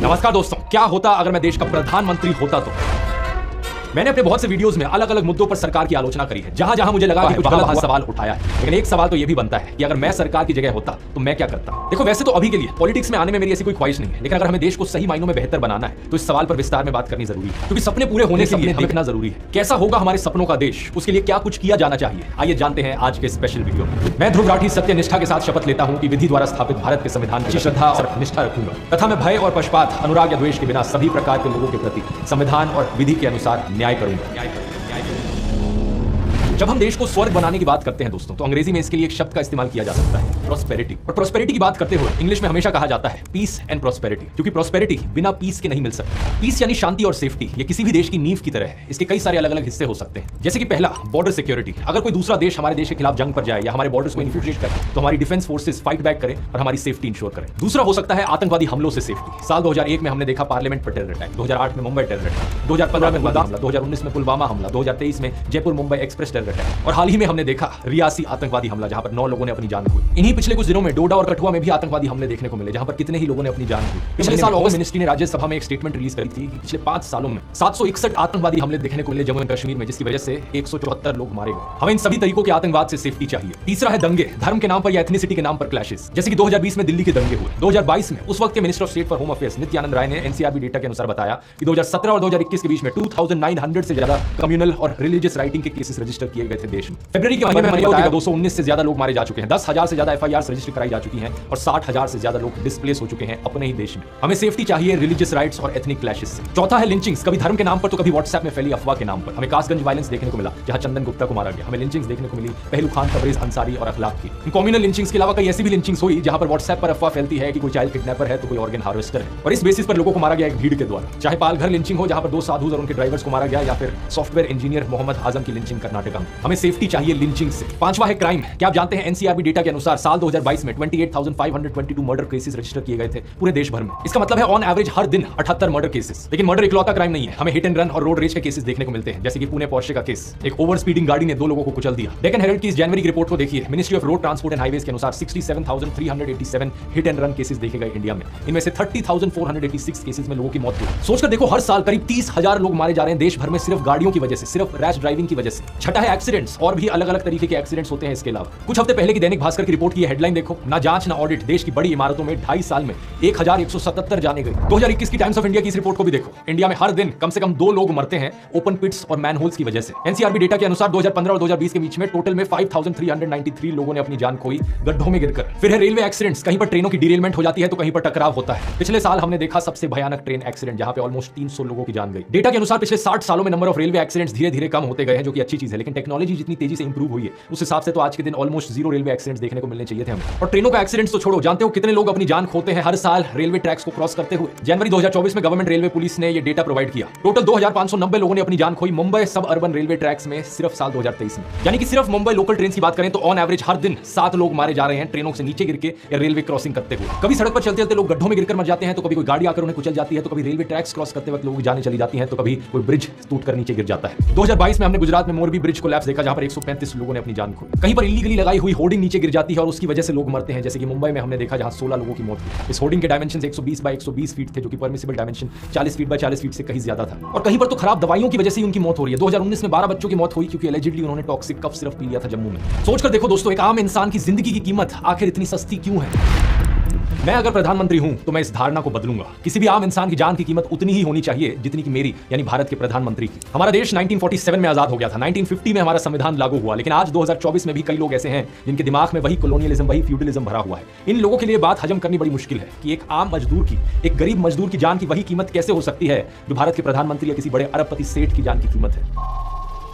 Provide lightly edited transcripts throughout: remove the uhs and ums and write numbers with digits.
नमस्कार दोस्तों, क्या होता अगर मैं देश का प्रधानमंत्री होता तो। मैंने अपने बहुत से वीडियोस में अलग अलग मुद्दों पर सरकार की आलोचना करी है, जहां जहां मुझे लगा कि कुछ गलत सवाल उठाया है। लेकिन एक सवाल तो यह भी बनता है कि अगर मैं सरकार की जगह होता तो मैं क्या करता। देखो, वैसे तो अभी के लिए पॉलिटिक्स में आने में मेरी ऐसी कोई ख्वाहिश नहीं है, लेकिन अगर हमें देश को सही मायनों में बेहतर बनाना है तो इस सवाल पर विस्तार में बात करनी जरूरी है, क्योंकि सपने पूरे होने के लिए देखना जरूरी है। कैसा होगा हमारे सपनों का देश, उसके लिए क्या कुछ किया जाना चाहिए, आइए जानते हैं आज के स्पेशल वीडियो में। मैं ध्रुव राठी सत्यनिष्ठा के साथ शपथ लेता हूं कि विधि द्वारा स्थापित भारत के संविधान की श्रद्धा और निष्ठा रखूंगा तथा मैं भय और पक्षपात, अनुराग या द्वेष के बिना सभी प्रकार के लोगों के प्रति संविधान और विधि के अनुसार न्याय करूंगा। जब हम देश को स्वर्ग बनाने की बात करते हैं दोस्तों, तो अंग्रेजी में इसके लिए एक शब्द का इस्तेमाल किया जा सकता है, प्रोस्पेरिटी। और प्रोस्पेरिटी की बात करते हुए इंग्लिश में हमेशा कहा जाता है पीस एंड प्रोस्पेरिटी, क्योंकि प्रोस्पेरिटी बिना पीस के नहीं मिल सकती। पीस यानी शांति और सेफ्टी, ये किसी भी देश की नींव की तरह है। इसके कई सारे अलग अलग हिस्से हो सकते हैं, जैसे कि पहला बॉर्डर सिक्योरिटी। अगर कोई दूसरा देश हमारे देश के खिलाफ जंग पर जाए या हमारे बॉर्डर्स को इन्फिल्ट्रेट करे तो हमारी डिफेंस फोर्सेस फाइट बैक करें और हमारी सेफ्टी इंश्योर करें। दूसरा हो सकता है आतंकवादी हमलों से सेफ्टी। साल 2001 में हमने देखा पार्लियामेंट पर टेरर अटैक, 2008 में मुंबई टेरर अटैक, 2015 में हमला, 2019 में पुलवामा हमला, 2023 में Jaipur Mumbai express terror attack और हाल ही में हमने देखा रियासी आतंकवादी हमला, जहां पर 9 लोगों ने अपनी जान खोई। इन्हीं पिछले कुछ दिनों में डोडा और कठुआ में भी आतंकवादी हमले देखने को मिले, जहां पर कितने ही लोगों ने अपनी जान खोई। पिछले साल अगस्त मिनिस्ट्री ने राज्यसभा में एक स्टेटमेंट रिलीज करी थी कि पिछले 5 सालों में 761 आतंकवादी हमले देखने को मिले जम्मू एंड कश्मीर में, जिसकी वजह से 174 लोग मारे गए। हमें इन सभी तरीकों के आतंकवाद से सेफ्टी चाहिए। तीसरा है दंगे, धर्म के नाम पर या एथनिसिटी के नाम पर क्लैशेस, जैसे कि 2020 में दिल्ली के दंगे हुए। 2022 में उस वक्त के minister of state for home affairs Nityanand Rai ने एनसीआरबी डेटा के अनुसार बताया कि 2017 और 2021 के बीच में 2900 से ज्यादा कम्युनल और रिलीजियस राइटिंग के केसेस रजिस्टर किए गए थे देश में। फरवरी के महीने में 219 से ज्यादा लोग मारे जा चुके हैं, 10,000 से ज्यादा एफआईआर रजिस्टर कराई जा चुकी हैं और 60,000 से ज्यादा लोग डिस्प्लेस हो चुके हैं अपने ही देश में। हमें सेफ्टी चाहिए रिलीजियस राइट्स और एथनिक क्लैशेस से। चौथा है लिंचिंग्स, कभी धर्म के नाम पर तो कभी व्हाट्सएप में फैली अफवाह के नाम पर। हमें कासगंज वायलेंस देखने को मिला जहां चंदन गुप्ता को मारा गया। हमें लिंचिंग्स देखने को मिली पहलू खान, तबरेज अंसारी और अखलाक की। कम्युनल लिंचिंग्स के अलावा कई ऐसी भी लिंचिंग्स हुई जहां पर व्हाट्सएप पर अफवाह फैलती है कि कोई चाइल्ड किडनैपर है तो कोई ऑर्गन हार्वेस्टर है, और इस बेसिस पर लोगों को मारा गया एक भीड़ के द्वारा। चाहे पालघर लिंचिंग हो जहां पर 2 साधु और उनके ड्राइवर्स को मारा गया, या फिर सॉफ्टवेयर इंजीनियर मोहम्मद आजम की लिंचिंग कर्नाटक में। हमें सेफ्टी चाहिए लिंचिंग से। पांचवा है क्राइम। क्या आप जानते हैं एनसीआरबी डेटा के अनुसार साल 2022 में 28,522 मर्डर केसेस रजिस्टर किए गए थे पूरे देश भर में। इसका मतलब है ऑन एवरेज हर दिन 78 मर्डर केसेस। लेकिन मर्डर इकलौता क्राइम नहीं है, हमें हिट एंड रन और रोड रेज के केसेस देखने को मिलते हैं, जैसे कि पुणे पोर्शे का केस। एक ओवर स्पीडिंग गाड़ी ने 2 लोगों को कुचल दिया। डेक्कन हेराल्ड की इस जनवरी की रिपोर्ट को देखिए। Ministry of road transport and highways के अनुसार 67,387 हिट एंड रन केसेस देखे गए इंडिया में। इनमें से 30,486 केसेस में लोगों की मौत हुई। सोचकर देखो, हर साल करीब 30,000 लोग मारे जा रहे हैं देश भर में सिर्फ गाड़ियों की वजह से, सिर्फ रैश ड्राइविंग की वजह से। छठा है एक्सीडेंट्स, और भी अलग अलग तरीके के एक्सीडेंट्स होते हैं इसके अलावा। कुछ हफ्ते पहले की दैनिक भास्कर की रिपोर्ट की हेडलाइन देखो, ना जांच ना ऑडिट, देश की बड़ी इमारतों में 2.5 साल में 1177 जाने गए। 2021 की टाइम्स ऑफ इंडिया की इस रिपोर्ट को भी देखो। इंडिया में हर दिन कम से कम 2 लोग मरते हैं ओपन पिट्स और मैनहोल्स की वजह से। एनसीआरबी डेटा के अनुसार 2015 और 2020 के बीच में टोटल में 5,393 लोगों ने अपनी जान खोई गड्ढों में गिरकर। फिर है रेलवे एक्सीडेंट्स, कहीं पर ट्रेनों की डिरेलमेंट हो जाती है तो कहीं पर टकराव होता है। पिछले साल हमने देखा सबसे भयानक ट्रेन एक्सीडेंट, जहां पे ऑलमोस्ट 300 लोगों की जान गई। डेटा के अनुसार पिछले 60 सालों में नंबर ऑफ रेलवे एक्सीडेंट्स धीरे धीरे कम होते गए हैं, जो कि अच्छी चीज है। लेकिन टेक्नोलॉजी जितनी तेजी से इंप्रूव हुई है उस हिसाब से तो आज के दिन ऑलमोस्ट 0 रेलवे एक्सीडेंट्स देखने को मिलने चाहिए थे हमें। और ट्रेनों का एक्सीडेंट्स तो छोड़ो, जानते हो कितने लोग अपनी जान खोते हैं हर साल रेलवे ट्रैक्स को क्रॉस करते हुए? जनवरी 2024 में गवर्नमेंट रेलवे पुलिस ने यह डेटा प्रोवाइड किया। टोटल 2,590 लोगों ने अपनी जान खोई मुंबई सब अर्बन रेलवे ट्रैक्स में सिर्फ साल 2023 में। यानी कि सिर्फ मुंबई लोकल ट्रेन की बात करें तो ऑन एवरेज हर दिन 7 लोग मारे जा रहे हैं ट्रेनों से नीचे गिर के या रेलवे क्रॉसिंग करते हुए। कभी सड़क पर चलते चलते लोग गड्ढों में गिरकर मर जाते हैं, तो कभी कोई गाड़ी आकर उन्हें कुचल जाती है, तो कभी रेलवे ट्रैक्स क्रॉस करते वक्त लोगों की जानें चली जाती हैं, तो कभी कोई ब्रिज टूटकर नीचे गिर जाता है। 2022 में हमने गुजरात में मोरबी ब्रिज कोलैप्स देखा, जहां पर 135 लोगों ने अपनी जान खोई। कहीं पर इलीगली लगाई हुई होर्डिंग नीचे गिर जाती है और उसकी वजह से लोग मरते हैं, जैसे कि मुंबई में हमने देखा जहां 16 लोगों की मौत हुई। इस होर्डिंग के डायमेंशन 120 बाय 120 फीट थे, जो कि permissible dimension 40 feet by 40 feet से कहीं ज्यादा था। और कहीं पर तो खराब दवाइयों की वजह से उनकी मौत हो रही है। 2019 में 12 बच्चों की मौत हुई क्योंकि एलिजिडली उन्होंने टॉक्सिक कफ सिरप पी लिया था जम्मू में। सोचकर देखो दोस्तों, एक आम इंसान की जिंदगी की कीमत आखिर इतनी सस्ती क्यों है? मैं अगर प्रधानमंत्री हूं तो मैं इस धारणा को बदलूंगा। किसी भी आम इंसान की जान की कीमत उतनी ही होनी चाहिए जितनी कि मेरी, यानी भारत के प्रधानमंत्री की। हमारा देश 1947 में आजाद हो गया था, 1950 में हमारा संविधान लागू हुआ, लेकिन आज 2024 में भी कई लोग ऐसे हैं जिनके दिमाग में वही कॉलोनियलिज्म, वही फ्यूडलिज्म भरा हुआ है। इन लोगों के लिए बात हजम करनी बड़ी मुश्किल है कि एक आम मजदूर की, एक गरीब मजदूर की जान की वही कीमत कैसे हो सकती है जो भारत के प्रधानमंत्री या किसी बड़े अरबपति सेठ की जान की कीमत है।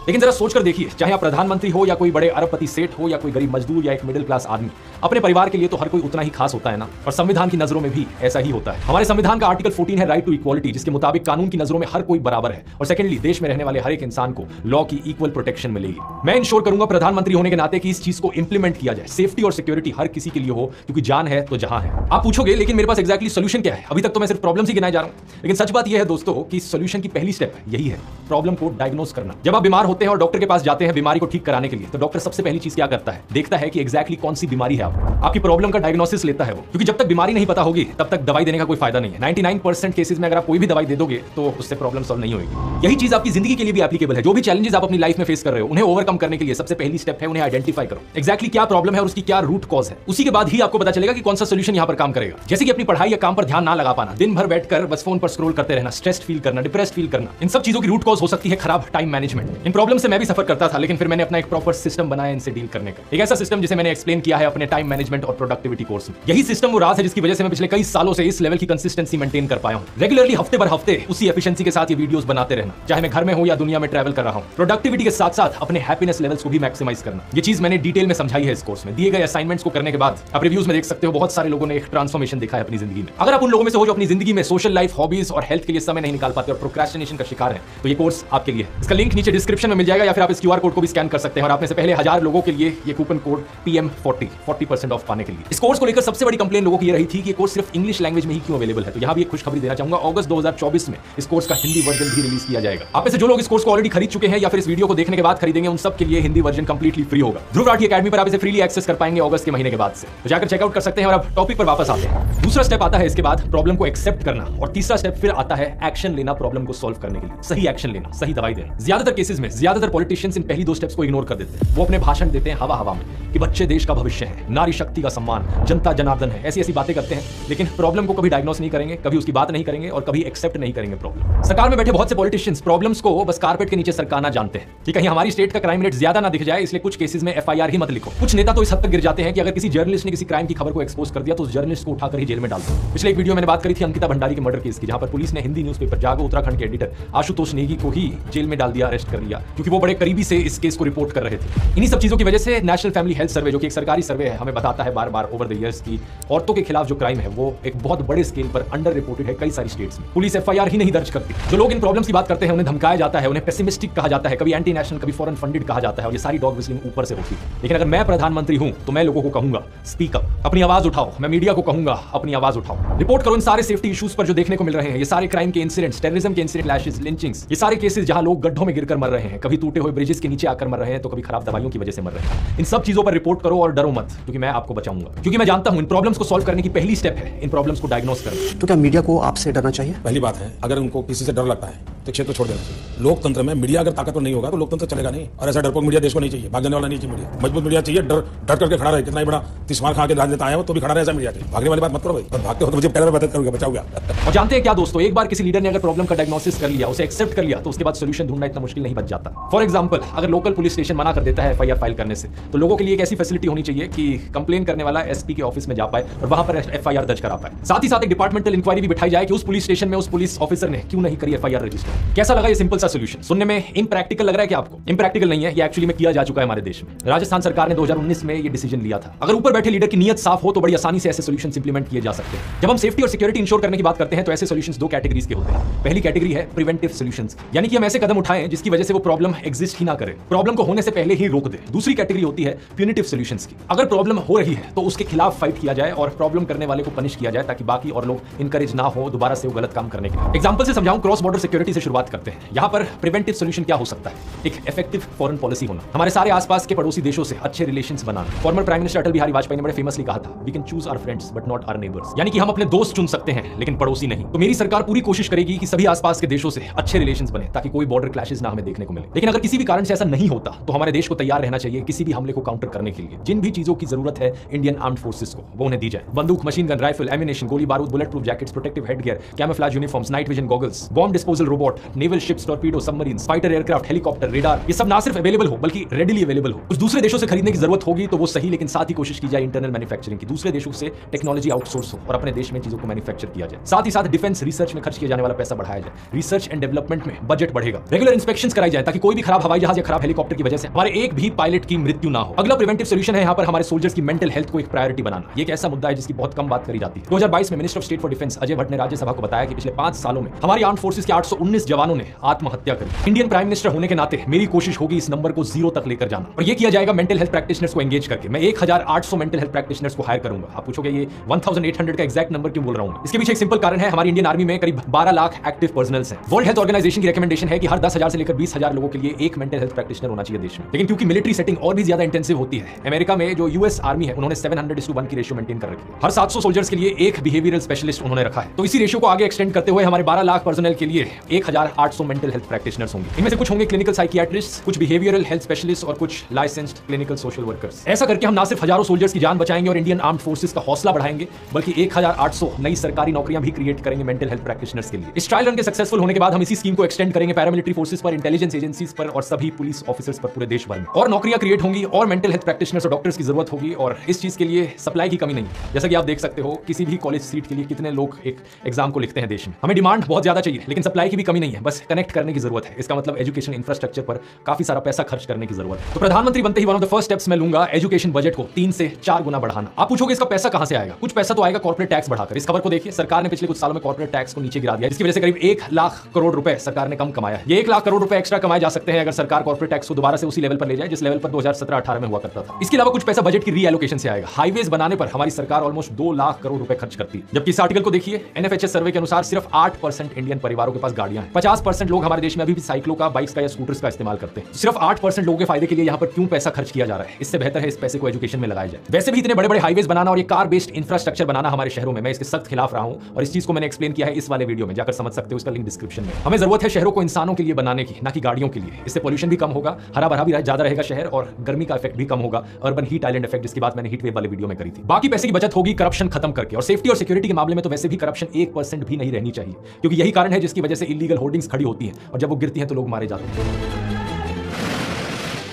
लेकिन जरा सोचकर देखिए, चाहे आप प्रधानमंत्री हो या कोई बड़े अरबपति सेठ हो या कोई गरीब मजदूर या एक मिडिल क्लास आदमी, अपने परिवार के लिए तो हर कोई उतना ही खास होता है ना। और संविधान की नजरों में भी ऐसा ही होता है। हमारे संविधान का आर्टिकल 14 है राइट टू इक्वालिटी, जिसके मुताबिक कानून की नजरों में हर कोई बराबर है। और सेकेंडली, देश में रहने वाले हर एक इंसान को लॉ की इक्वल प्रोटेक्शन मिलेगी। मैं इंश्योर करूंगा प्रधानमंत्री होने के नाते कि इस चीज को इंप्लीमेंट किया जाए, सेफ्टी और सिक्योरिटी हर किसी के लिए हो, क्योंकि जान है तो जहां है। आप पूछोगे लेकिन मेरे पास एक्जैक्टली सोल्यूशन क्या है? अभी तक तो मैं सिर्फ प्रॉब्लम ही गिनाए जा रहा हूं, लेकिन सच बात यह है दोस्तों कि सोल्यूशन की पहली स्टेप यही है, प्रॉब्लम को डायग्नोज करना। जब आप बीमार होते होते हैं और डॉक्टर के पास जाते हैं बीमारी को ठीक कराने के लिए, तो डॉक्टर सबसे पहली चीज क्या करता है, देखता है कि एग्जैक्टली कौन सी बीमारी है आपकी प्रॉब्लम का डायग्नोसिस लेता है वो, क्योंकि जब तक बीमारी नहीं पता होगी तब तक दवाई देने का कोई फायदा नहीं है। 99% केसेस में अगर आप कोई भी दवाई दे दोगे तो उससे प्रॉब्लम सॉल्व नहीं होगी। यही चीज आपकी जिंदगी के लिए भी एप्लीकेबल है। जो भी चैलेंजेस आप अपनी लाइफ में फेस कर रहे हो, उन्हें ओवरकम करने के लिए सबसे पहली स्टेप है उन्हें आइडेंटिफाई करो, एग्जैक्टली क्या प्रॉब्लम है और उसकी क्या रूट कॉज है। उसी के बाद ही आपको पता चलेगा कि कौन सा सोल्यूशन यहां पर काम करेगा। जैसे कि अपनी पढ़ाई या काम पर ध्यान ना लगा पाना, दिन भर बैठकर बस फोन पर स्क्रॉल करते रहना, स्ट्रेस्ड फील करना, डिप्रेस्ड फील करना, इन सब चीजों की रूट कॉज हो सकती है खराब टाइम मैनेजमेंट। इन प्रॉब्लम से मैं भी सफर करता था, लेकिन फिर मैंने अपना एक प्रॉपर सिस्टम बनाया इनसे डील करने का, एक ऐसा सिस्टम जिसे मैंने एक्सप्लेन किया है अपने टाइम मैनेजमेंट और प्रोडक्टिविटी कोर्स में। यही सिस्टम वो राज है जिसकी वजह से मैं पिछले कई सालों से इस लेवल की कंसिस्टेंसी मेंटेन कर पाया हूं। रेगुलरली हफ्ते भर हफ्ते उसी एफिशिएंसी के साथ ये वीडियोस बनाते रहना, चाहे मैं घर में हूं या दुनिया में ट्रैवल कर रहा हूं। प्रोडक्टिविटी के साथ साथ अपने हैप्पीनेस लेवल्स को भी मैक्सिमाइज करना, ये चीज मैंने डिटेल में समझाई है इस कोर्स में। दिए गए असाइनमेंट्स को करने के बाद आप रिव्यूज में देख सकते हो बहुत सारे लोगों ने एक ट्रांसफॉर्मेशन दिखा है अपनी जिंदगी में। अगर आप उन लोगों में से हो जो अपनी जिंदगी में सोशल लाइफ, हॉबीज और हेल्थ के लिए समय नहीं निकाल पाते और प्रोक्रेस्टिनेशन का शिकार है, तो ये कोर्स आपके लिए है। इसका लिंक नीचे डिस्क्रिप्शन में मिल जाएगा या फिर आप इस क्यूआर कोड को भी स्कैन कर सकते हैं और आप में से पहले 1000 लोगों के लिए ये कूपन कोड PM40 40% ऑफ पाने के लिए। इस कोर्स को लेकर सबसे बड़ी कंप्लेन लोगों की ये रही थी कि ये कोर्स सिर्फ इंग्लिश लैंग्वेज में ही क्यों अवेलेबल है। तो यहां भी एक खुशखबरी देना चाहूंगा, अगस्त 2024 में इस कोर्स का हिंदी वर्जन भी रिलीज किया जाएगा। आप में से जो लोग इस कोर्स को ऑलरेडी खरीद चुके हैं या फिर इस वीडियो को देखने के बाद खरीदेंगे, उन सब के लिए हिंदी वर्जन कंप्लीटली फ्री होगा। ध्रुव राठी अकेडमी पर आप इसे फ्रीली एक्सेस कर पाएंगे अगस्त के महीने के बाद से, तो जाकर चेकआउट कर सकते हैं। और अब टॉपिक पर वापस आते हैं। दूसरा स्टेप आता है इसके बाद प्रॉब्लम को एक्सेप्ट करना, और तीसरा स्टेप फिर आता है एक्शन लेना प्रॉब्लम को सॉल्व करने के लिए। सही एक्शन लेना, सही दवाई देना। ज्यादातर केसेस में ज्यादातर पॉलिटिशियंस इन पहली दो स्टेप्स को इग्नोर कर देते हैं। वो अपने भाषण देते हैं हवा हवा में कि बच्चे देश का भविष्य है, नारी शक्ति का सम्मान, जनता जनार्दन है, ऐसी ऐसी बातें करते हैं, लेकिन प्रॉब्लम को कभी डायग्नोस नहीं करेंगे, कभी उसकी बात नहीं करेंगे और कभी एक्सेप्ट नहीं करेंगे प्रॉब्लम। सरकार में बैठे बहुत से पॉलिटिशियंस प्रॉब्लम्स को बस कारपेट के नीचे सरकाना जानते हैं कि कहीं हमारी स्टेट का क्राइम रेट ज्यादा ना दिख जाए, इसलिए कुछ केसेस में FIR ही मत लिखो। कुछ नेता तो इस हद तक गिर जाते हैं कि अगर किसी जर्नलिस्ट ने किसी क्राइम की खबर को एक्सपोज कर दिया तो उस जर्नलिस्ट को उठाकर ही जेल में डाल दो। पिछले एक वीडियो मैंने बात करी थी अंकिता भंडारी के मर्डर केस की, जहां पर पुलिस ने हिंदी न्यूज़पेपर जागो उत्तराखंड के एडिटर आशुतोष नेगी को ही जेल में डाल दिया, अरेस्ट कर लिया, क्योंकि वो बड़े करीबी से इस केस को रिपोर्ट कर रहे थे। इन्हीं सब चीजों की वजह से नेशनल फैमिली हेल्थ सर्वे, जो कि एक सरकारी सर्वे है, हमें बताता है बार बार ओवर द ईयर्स की औरतों के खिलाफ जो क्राइम है वो एक बहुत बड़े स्केल पर अंडर रिपोर्टेड है कई सारी स्टेट्स में। पुलिस FIR ही नहीं दर्ज करती। जो लोग इन प्रॉब्लम्स की बात करते हैं उन्हें धमकाया जाता है, उन्हें पेसिमिस्टिक कहा जाता है, कभी एंटी नेशनल, कभी फॉरेन फंडेड कहा जाता है, और ये सारी डॉग विस्लिंग ऊपर से होती है। लेकिन अगर मैं प्रधानमंत्री हूं तो मैं लोगों को कहूंगा स्पीक अप, अपनी आवाज उठाओ। मैं मीडिया को कहूंगा अपनी आवाज उठाओ, रिपोर्ट करो इन सारे सेफ्टी इश्यूज पर जो देखने को मिल रहे हैं, ये सारे क्राइम के इंसिडेंट्स, टेररिज्म के इंसिडेंट, लैशेस, लिंचिंग्स, ये सारे केसेस जहां लोग गड्ढों में गिरकर मर रहे हैं, कभी टूटे हुए ब्रिजेस के नीचे आकर मर रहे हैं, तो कभी खराब दवाइयों की वजह से मर रहे हैं। इन सब चीजों पर रिपोर्ट करो और डरो मत, क्योंकि मैं आपको बचाऊंगा। क्योंकि मैं जानता हूं इन प्रॉब्लम्स को सॉल्व करने की पहली स्टेप है इन प्रॉब्लम्स को डायग्नोस करना। तो क्या मीडिया को आपसे डरना चाहिए? पहली बात है, अगर उनको किसी से डर लगता है तो क्षेत्र छोड़ देना चाहिए। लोकतंत्र में मीडिया अगर ताकतवर नहीं होगा तो लोकतंत्र चलेगा नहीं, और ऐसा डरपोक मीडिया देश को नहीं चाहिए, भागने वाला नहीं चाहिए मीडिया। मजबूत मीडिया चाहिए, डर करके खड़ा रहे, कितना ही बड़ा तिस्मार खा के राजनेता आया हो तो भी खड़ा रहे, ऐसा मीडिया चाहिए। भागने वाली बात मत करो भाई, और भागते हो तो मुझे पहले मदद करूंगा, बचाऊंगा। और जानते हैं क्या दोस्तों, एक बार किसी लीडर ने अगर प्रॉब्लम का डायग्नोसिस कर लिया, उसे एक्सेप्ट कर लिया, तो उसके बाद सोल्यूशन ढूंढना इतना मुश्किल नहीं बच जाता। फॉर एग्जांपल, अगर लोकल पुलिस स्टेशन मना कर देता है FIR फाइल करने से, तो लोगों के लिए एक ऐसी फैसिलिटी होनी चाहिए कि कंप्लेन करने वाला SP के ऑफिस में जा पाए और वहां पर FIR दर्ज करा पाए। साथ ही साथ एक डिपार्टमेंटल इंक्वायरी भी बिठाई जाए कि उस पुलिस स्टेशन में उस पुलिस ऑफिसर ने क्यों नहीं करी FIR रजिस्टर। कैसा लगा ये सिंपल सा सोल्यूशन? सुनने में इम्प्रैक्टिकल लग रहा है क्या आपको? इम्प्रैक्टिकल नहीं है, ये एक्चुअली में किया जा चुका है हमारे देश में। राजस्थान सरकार ने 2019 में ये डिसीजन लिया था। अगर ऊपर बैठे लीडर की नीयत साफ हो तो बड़ी आसानी से ऐसे सॉल्यूशंस इंप्लीमेंट किए जा सकते हैं। जब हम सेफ्टी और सिक्योरिटी इंश्योर करने की बात करते हैं तो ऐसे सॉल्यूशंस दो कैटेगरीज के होते हैं। पहली कैटेगरी है प्रिवेंटिव सॉल्यूशंस, यानी कि हम ऐसे कदम उठाएं जिसकी वजह से वो प्रॉब्लम एग्जिस्ट ही ना करे, प्रॉब्लम को होने से पहले ही रोक दे। दूसरी कैटेगरी होती है प्यूनिटिव सॉल्यूशंस की। अगर प्रॉब्लम हो रही है तो उसके खिलाफ फाइट किया जाए और प्रॉब्लम करने वाले को पनिश किया जाए, ताकि बाकी और लोग इनकरेज ना हो दोबारा से वो गलत काम करने के लिए। एग्जांपल से समझाऊं, क्रॉस बॉर्डर सिक्योरिटी से शुरुआत करते हैं। यहां पर प्रिवेंटिव सॉल्यूशन क्या हो सकता है? एक इफेक्टिव फॉरेन पॉलिसी होना, हमारे सारे आसपास के पड़ोसी देशों से अच्छे रिलेशंस बनाना। Former prime minister Atal Bihari Vajpayee ने बड़े फेमसली कहा था, we can choose our friends but not our neighbours, यानी कि हम अपने दोस्त चुन सकते हैं लेकिन पड़ोसी नहीं। तो मेरी सरकार पूरी कोशिश करेगी कि सभी आसपास के देशों से अच्छे रिलेशंस बने, ताकि कोई बॉर्डर क्लैशेस ना हमें देखने को मिले। लेकिन अगर किसी भी कारण से ऐसा नहीं होता तो हमारे देश को तैयार रहना चाहिए किसी भी हमले को काउंटर करने के लिए। जिन भी चीजों की जरूरत है इंडियन आर्म्ड फोर्सेस को, वो उन्हें दी जाए। बंदूक, मशीन गन, राइफल, एमिनेशन, गोली बारूद, bullet proof jackets, protective headgear, camouflage uniforms, night vision goggles, bomb disposal robot, naval ships, torpedo, submarines, fighter aircraft, helicopter, radar, ये सब ना सिर्फ अवेलेबल हो बल्कि रेडिली अवेलेबल हो। कुछ दूसरे देशों से खरीदने की जरूरत होगी तो वो सही, लेकिन साथ ही कोशिश की जाए इंटरनल मैन्युफैक्चरिंग की, दूसरे देशों से टेक्नोलॉजी आउटसोर्स हो और अपने देश में चीजों को मैन्युफैक्चर किया जाए। साथ ही साथ डिफेंस रिसर्च में खर्च किया जाने वाला पैसा बढ़ाया जाए, रिसर्च एंड डेवलपमेंट में बजट बढ़ेगा, रेगुलर इंस्पेक्शंस कराई जाए ताकि कोई भी खराब हवाई जहाज या खराब हेलीकॉप्टर की वजह से हमारे एक भी पायलट की मृत्यु ना हो। अगला प्रिवेंटिव सॉल्यूशन है यहाँ पर हमारे सोल्जर्स की मेंटल हेल्थ को एक प्रायोरिटी बनाना। ये एक ऐसा मुद्दा है जिसकी बहुत कम बात करी जाती है। 2022 में minister of state for defence Ajay Bhatt ने राज्यसभा को बताया कि पिछले 5 सालों में हमारी आर्म्ड फोर्सेस के 819 19 जवानों ने आत्महत्या करी। इंडियन प्राइम मिनिस्टर होने के नाते मेरी कोशिश होगी इस नंबर को 0 तक लेकर जाना, और ये किया जाएगा मेंटल हेल्थ प्रैक्टिशनर्स को एंगेज करके। मैं 1800 मेंटल हेल्थ प्रैक्टिशनर्स को हायर करूंगा। आप पूछोगे ये 1800 का एग्जैक्ट नंबर क्यों बोल रहा हूं? इसके पीछे एक सिंपल कारण है, हमारी इंडियन आर्मी में करीब 12 लाख एक्टिव पर्सनल्स हैं। वर्ल्ड हेल्थ ऑर्गेनाइजेशन की रिकमेंडेशन है कि हर 10,000 से लेकर 20,000 लोगों के लिए एक मेंटल हेल्थ प्रैक्टिशनर होना चाहिए देश में। लेकिन क्योंकि मिलिट्री सेटिंग और भी ज्यादा इंटेंसिव होती है, अमेरिका में जो यूएस आर्मी है उन्होंने 700:1 की रेशियो मेंटेन कर रखी है। हर 700 सोल्जर्स के लिए एक बिहेवियरल स्पेशलिस्ट उन्होंने रखा है। तो इसी रेशियो को आगे एक्सटेंड करते हुए हमारे 12 लाख पर्सनल के लिए 1800 मेंटल हेल्थ प्रैक्टिशनर्स होंगे। इनमें से कुछ होंगे क्लिनिकल साइकियाट्रिस्ट, कुछ बिहेवियरल हेल्थ स्पेशलिस्ट और कुछ लाइसेंस्ड क्लिनिकल सोशल वर्कर्स। ऐसा करके हम ना सिर्फ हजारों सोल्जर्स की जान बचाएंगे और इंडियन आर्म्ड फोर्सेस का हौसला बढ़ाएंगे, बल्कि 1800 नई सरकारी नौकरियां भी क्रिएट करेंगे मेंटल हेल्थ प्रैक्टिशनर्स के लिए। इस ट्रायल रन के सक्सेसफुल होने के बाद हम इसी स्कीम को एक्सटेंड करेंगे पैरामिलिट्री फोर्सेस पर, इंटेलिजेंस एजेंसीज पर और सभी पुलिस ऑफिसर्स पर पूरे देश भर में। और नौकरियां क्रिएट होंगी और मेंटल हेल्थ प्रैक्टिशनर्स और डॉक्टर्स की जरूरत होगी, और इस चीज के लिए सप्लाई की कमी नहीं है। जैसा कि आप देख सकते हो, किसी भी कॉलेज सीट के लिए कितने लोग एक एग्जाम को लिखते हैं देश में। हमें डिमांड बहुत ज्यादा चाहिए, लेकिन सप्लाई की भी कमी नहीं है, बस कनेक्ट करने की जरूरत है। इसका मतलब एजुकेशन इंफ्रास्ट्रक्चर पर काफी सारा पैसा खर्च करने की जरूरत है। तो प्रधानमंत्री बनते ही one of the first steps मैं लूंगा एजुकेशन बजट को 3 से 4 गुना बढ़ाना। आप पूछोगे इसका पैसा कहां से आएगा? कुछ पैसा तो आएगा कॉर्पोरेट टैक्स बढ़ाकर। इस खबर को देखिए, सरकार ने पिछले कुछ सालों में कॉर्पोरेट टैक्स को नीचे गिरा दिया, जिसकी वजह से करीब 1 लाख करोड़ रुपए सरकार ने कम कमाया। ये 1 लाख करोड़ रुपए एक्स्ट्रा कमाए जा सकते हैं अगर सरकार कॉर्पोरेट टैक्स को दोबारा से उसी लेवल पर ले जाए जिस लेवल पर 2017-18 में हुआ करता था। इसके अलावा कुछ पैसा बजट की रीएलोकेशन से आएगा। हाईवेज बनाने पर हमारी सरकार ऑलमोस्ट 2 लाख करोड़ रुपए खर्च करती है, जबकि इस आर्टिकल को देखिए, एनएफएचएस सर्वे के अनुसार सिर्फ 8% इंडियन परिवारों के पास गाड़ियां हैं। 50% लोग हमारे देश में अभी भी साइकिलों का, बाइक्स का या स्कूटर्स का इस्तेमाल करते हैं। सिर्फ 8% लोगों के फायदे के लिए यहाँ पर क्यों पैसा खर्च किया जा रहा है? इससे बेहतर है इस पैसे को एजुकेशन में लगाया जाए। वैसे भी इतने बड़े बड़े हाईवेज बनाना और ये कार बेस्ड इंफ्रास्ट्रक्चर बनाना हमारे शहरों में, मैं इसके सख्त खिलाफ रहा हूं, और इस चीज को मैंने एक्सप्लेन किया है इस वाले वीडियो में, जाकर समझ सकते हो, उसका लिंक डिस्क्रिप्शन में। हमें जरूरत है शहरों को इंसानों के लिए बनाने की, ना कि गाड़ियों के लिए। इससे पोल्यूशन भी कम होगा, हरा भरा भी ज्यादा रहेगा शहर, और गर्मी का इफेक्ट भी कम होगा, अर्बन हीट आइलैंड इफेक्ट, जिसकी बात मैंने हीट वेव वाले वीडियो में करी थी। बाकी पैसे की बचत होगी करप्शन खत्म करके, और सेफ्टी और सिक्योरिटी के मामले में तो वैसे भी करप्शन 1% भी नहीं रहनी चाहिए, क्योंकि यही कारण है जिसकी वजह से इलीगल होर्डिंग्स खड़ी होती हैं, और जब वो गिरती हैं तो लोग मारे जाते हैं।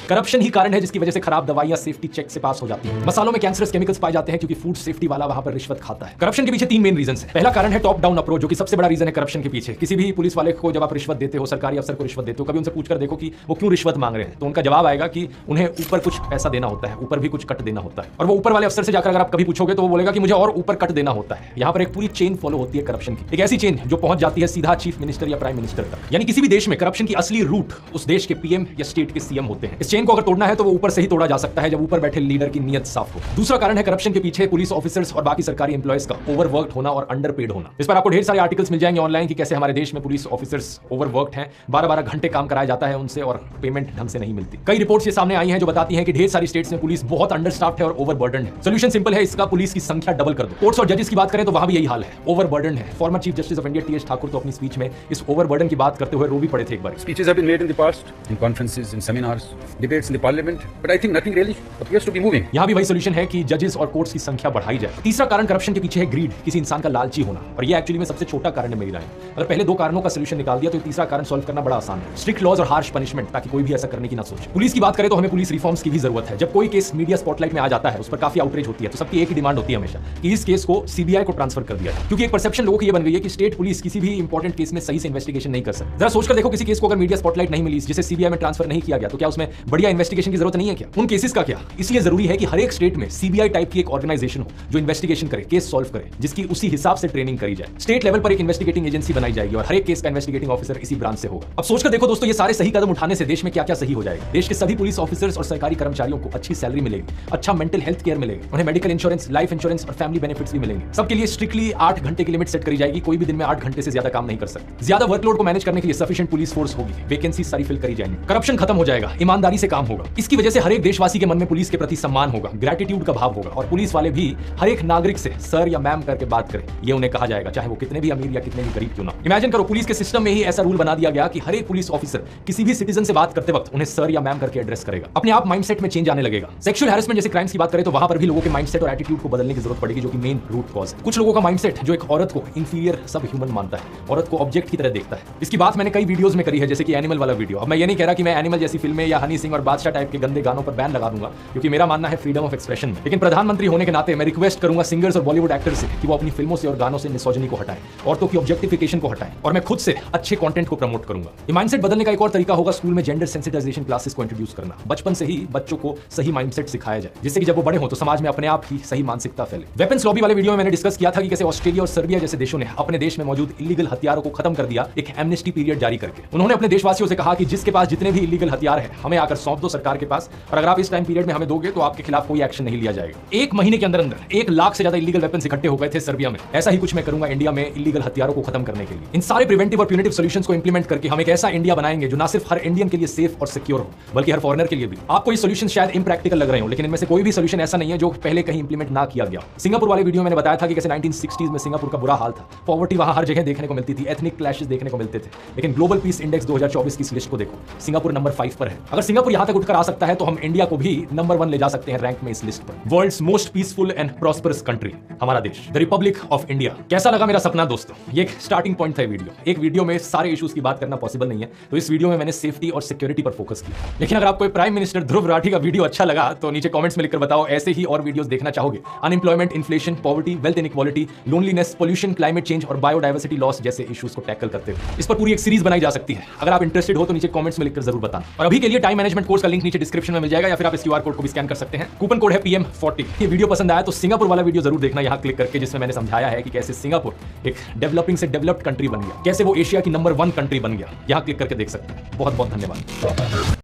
करप्शन ही कारण है जिसकी वजह से खराब दवाइयां सेफ्टी चेक से पास हो जाती हैं। मसालों में कैंसरस केमिकल्स पाए जाते हैं क्योंकि फूड सेफ्टी वाला वहां पर रिश्वत खाता है। करप्शन के पीछे 3 मेन रीजन है। पहला कारण है टॉप डाउन अप्रोच, जो कि सबसे बड़ा रीजन है करप्शन के पीछे। किसी भी पुलिस वाले को जब आप रिश्वत देते हो, सरकारी अफसर को रिश्वत देते हो, कभी उनसे पूछकर देखो कि वो क्यों रिश्वत मांग रहे हैं, तो उनका जवाब आएगा कि उन्हें ऊपर कुछ पैसा देना होता है, ऊपर भी कुछ कट देना होता है। और वो ऊपर वाले अफसर से जाकर अगर आप कभी पूछोगे तो वो बोलेगा कि मुझे और ऊपर कट देना होता है। यहाँ पर एक पूरी चेन फॉलो होती है करप्शन की, एक ऐसी चेन जो पहुंच जाती है सीधा चीफ मिनिस्टर या प्राइम मिनिस्टर तक। यानी किसी भी देश में करप्शन की असली रूट उस देश के पीएम या स्टेट के सीएम होते हैं। इस चेन को अगर तोड़ना है तो वो ऊपर से ही तोड़ा जा सकता है, जब ऊपर बैठे लीडर की नीयत साफ हो। दूसरा कारण है करप्शन के पीछे पुलिस ऑफिसर्स और बाकी सरकारी एम्प्लॉयज का ओवरवर्क्ड होना और अंडरपेड होना। इस पर आपको ढेर सारे आर्टिकल्स मिल जाएंगे ऑनलाइन कि कैसे हमारे देश में पुलिस ऑफिसर्स ओवरवर्क्ड हैं, 12-12 घंटे काम कराया जाता है उनसे और पेमेंट ढंग से नहीं मिलती। कई रिपोर्ट्स ये सामने आई हैं जो बताती हैं कि ढेर सारी स्टेट्स में पुलिस बहुत अंडरस्टाफ्ड है और ओवरबर्डन्ड है। सॉल्यूशन सिंपल है, इसका पुलिस की संख्या डबल कर दो। कोर्ट्स और जजेस की बात करें तो वहां भी यही हाल है, ओवरबर्डन्ड है। Former chief justice of India TS Thakur तो अपनी स्पीच में इस ओवरबर्डन की बात करते हुए रो भी पड़े थे एक बार। Speeches have been made in the past, in conferences, in seminars, debates in the parliament, but I think nothing really appears to be moving. यहाँ भी वही सोल्यूशन है कि जजेस और कोर्ट्स की संख्या बढ़ाई जाए। तीसरा कारण करप्शन के पीछे है ग्रीड, किसी इंसान का लालची होना, और ये एक्चुअली में सबसे छोटा कारण है मेरी राय। अगर पहले 2 कारणों का सोल्यूशन निकाल दिया तो तीसरा कारण सॉल्व करना बड़ा आसान है। स्ट्रिक्ट लॉज और हार्श पनिशमेंट, ताकि कोई भी ऐसा करने की ना सोचे। पुलिस की बात करें तो हमें पुलिस रिफॉर्म्स की भी जरूरत है। जब कोई केस मीडिया स्पॉटलाइट में आ जाता है, उस पर काफी आउटरीच होती है, तो सबकी एक ही डिमांड होती है हमेशा कि इस केस को सीबीआई को ट्रांसफर कर दिया जाए, क्योंकि एक परसेप्शन लोगों की ये बन गई है कि स्टेट पुलिस किसी भी इंपॉर्टेंट केस में सही से इन्वेस्टिगेशन नहीं कर सकती। जरा सोचकर देखो, किसी केस को अगर मीडिया स्पॉटलाइट नहीं मिली, जिसे सीबीआई में ट्रांसफर नहीं किया गया, तो क्या उसमें बढ़िया इन्वेस्टिगेशन की जरूरत नहीं है क्या? उन केसेस का क्या? इसलिए जरूरी है कि हर एक स्टेट में सीबीआई टाइप की एक ऑर्गेनाइजेशन हो जो इन्वेस्टिगेशन करे, केस सॉल्व करे, जिसकी उसी हिसाब से ट्रेनिंग करी जाए। स्टेट लेवल पर एक इन्वेस्टिगेटिंग एजेंसी बनाई जाएगी और हर एक केस का इन्वेस्टिगेटिंग ऑफिसर इसी ब्रांच से होगा। अब सोचकर देखो दोस्तों, ये सारे सही कदम उठाने से देश में क्या क्या सही हो जाएगा। देश के सभी पुलिस ऑफिसर्स और सरकारी कर्मचारियों को अच्छी सैलरी मिलेगी, अच्छा मेंटल हेल्थ केयर मिलेगा, उन्हें मेडिकल इंश्योरेंस, लाइफ इंश्योरेंस और फैमिली बेनिफिट्स भी मिलेंगे। सबके लिए स्ट्रिक्टली 8 घंटे की लिमिट सेट करी जाएगी, कोई भी दिन में 8 घंटे से ज्यादा काम नहीं कर सकते। ज्यादा वर्कलोड को मैनेज करने के लिए सफिशिएंट पुलिस फोर्स होगी, वैकेंसी सारी फिल करी जाएंगी, करप्शन खत्म हो जाएगा, ईमानदारी से काम होगा। इसकी वजह से हर एक देशवासी के मन में पुलिस के प्रति सम्मान होगा, ग्रेटिट्यूड का भाव होगा, और पुलिस वाले भी हर एक नागरिक से सर या मैम करके बात करें, ये उन्हें कहा जाएगा, चाहे वो कितने भी अमीर या कितने भी गरीब क्यों ना। इमेजिन करो, पुलिस के सिस्टम में ही ऐसा रूल बना दिया गया कि हर एक पुलिस ऑफिसर किसी भी सिटीजन से बात करते वक्त उन्हें सर या मैम करके एड्रेस करेगा। अपने आप माइंडसेट में चेंज आने लगेगा। सेक्सुअल हैरेसमेंट जैसे क्राइम्स की बात करें तो वहां पर भी लोगों के माइंडसेट और एटीट्यूड को बदलने की जरूरत पड़ेगी, जो कि मेन रूट कॉज है। कुछ लोगों का माइंडसेट जो एक औरत को इंफीरियर सब ह्यूमन मानता है, औरत को ऑब्जेक्ट की तरह देखता है। इसकी बात मैंने कई वीडियोस में करी है, जैसे कि एनिमल वाला वीडियो। अब मैं ये नहीं कह रहा कि मैं एनिमल जैसी फिल्में या हनी सिंह और बादशाह टाइप के गंदे गानों पर बैन लगा दूंगा, क्योंकि मेरा मानना है फ्रीडम ऑफ एक्सप्रेशन में। लेकिन प्रधानमंत्री होने के नाते मैं रिक्वेस्ट करूंगा सिंगर्स और बॉलीवुड एक्टर्स से कि वो अपनी फिल्मों से और गानों से मिसोजिनी को हटाएं, औरतों की ऑब्जेक्टिफिकेशन को हटाएं, और मैं खुद से अच्छे कंटेंट को प्रमोट करूंगा। ये माइंडसेट बदलने का एक और तरीका होगा स्कूल में जेंडर सेंसिटाइजेशन क्लासेस को इंट्रोड्यूस करना। बचपन से ही बच्चों को सही माइंडसेट सिखाया जाए, जिससे कि जब वो बड़े हो तो समाज में अपने आप ही सही मानसिकता फैले। वेपन्स लॉबी वाले वीडियो में मैंने डिस्कस किया था कि कैसे ऑस्ट्रेलिया और सर्बिया जैसे देशों ने अपने देश में मौजूद इलीगल हथियारों को खत्म कर दिया एक एमनेस्टी पीरियड जारी करके। उन्होंने अपने देशवासियों से कहा कि जिसके पास जितने भी इलीगल हथियार हैं हमें आकर सौंप दो सरकार के पास, और अगर आप इस टाइम पीरियड में हमें दोगे तो आपके खिलाफ कोई एक्शन नहीं लिया जाएगा। एक महीने के अंदर अंदर 1 लाख से ज्यादा इलीगल वेपन्स इकट्ठे हो गए थे सर्बिया में। ऐसा ही कुछ मैं करूंगा इंडिया में इलीगल हथियारों को खत्म करने के लिए। इन सारे प्रिवेंटिव और प्यूनिटिव सॉल्यूशंस को इंप्लीमेंट करके हम एक ऐसा इंडिया बनाएंगे जो ना सिर्फ हर इंडियन के लिए सेफ और सिक्योर हो, बल्कि हर फॉरेनर के लिए भी। आपको ये सॉल्यूशन शायद इम्प्रैक्टिकल लग रहे हो, लेकिन इनमें से कोई भी सॉल्यूशन ऐसा नहीं है जो पहले कहीं इंप्लीमेंट ना किया गया। सिंगापुर वाले वीडियो में मैंने बताया था कि कैसे 1960s में सिंगापुर का बुरा हाल था, पॉवर्टी वहां हर जगह देखने को मिलती थी, एथनिक क्लैशेस देखने को मिलते थे। लेकिन ग्लोबल पीस इंडेक्स 2024 की इस लिस्ट को देखो, सिंगापुर नंबर 5 पर है। अगर सिंगापुर यहां तक उठकर आ सकता है तो हम इंडिया को भी नंबर 1 ले जा सकते हैं रैंक में इस लिस्ट पर। World's most peaceful and prosperous country, हमारा देश, द रिपब्लिक ऑफ इंडिया। कैसा लगा मेरा सपना दोस्तों? ये एक स्टार्टिंग पॉइंट था वीडियो। एक वीडियो में सारे इश्यूज की बात करना पॉसिबल नहीं है, तो इस वीडियो में मैंने सेफ्टी और सिक्योरिटी पर फोकस किया। लेकिन अगर आपको प्राइम मिनिस्टर ध्रुव राठी का वीडियो अच्छा लगा तो नीचे कमेंट्स में लिखकर बताओ ऐसे ही और वीडियोस देखना चाहोगे। Unemployment, inflation, poverty, wealth inequality, loneliness, pollution, climate change और बायोडाइवर्सिटी लॉस जैसे इश्यूज को टैकल करते हुए इस पर पूरी एक सीरीज बनाई जा सकती है। अगर आप इंटरेस्टेड हो तो नीचे कमेंट्स में लिखकर जरूर बताना। और अभी के लिए टाइम मैनेजमेंट कोर्स का लिंक नीचे डिस्क्रिप्शन में मिल जाएगा, या फिर आप इस QR कोड को भी स्कैन कर सकते हैं। कूपन कोड है PM40। ये वीडियो पसंद आया तो सिंगापुर वाला वीडियो जरूर देखना यहां क्लिक करके, जिसमें मैंने समझाया है कि कैसे सिंगापुर एक डेवलपिंग से डेवलप्ड कंट्री बन गया, कैसे वो एशिया की नंबर 1 कंट्री बन गया। यहां क्लिक करके देख सकते हैं। बहुत बहुत धन्यवाद।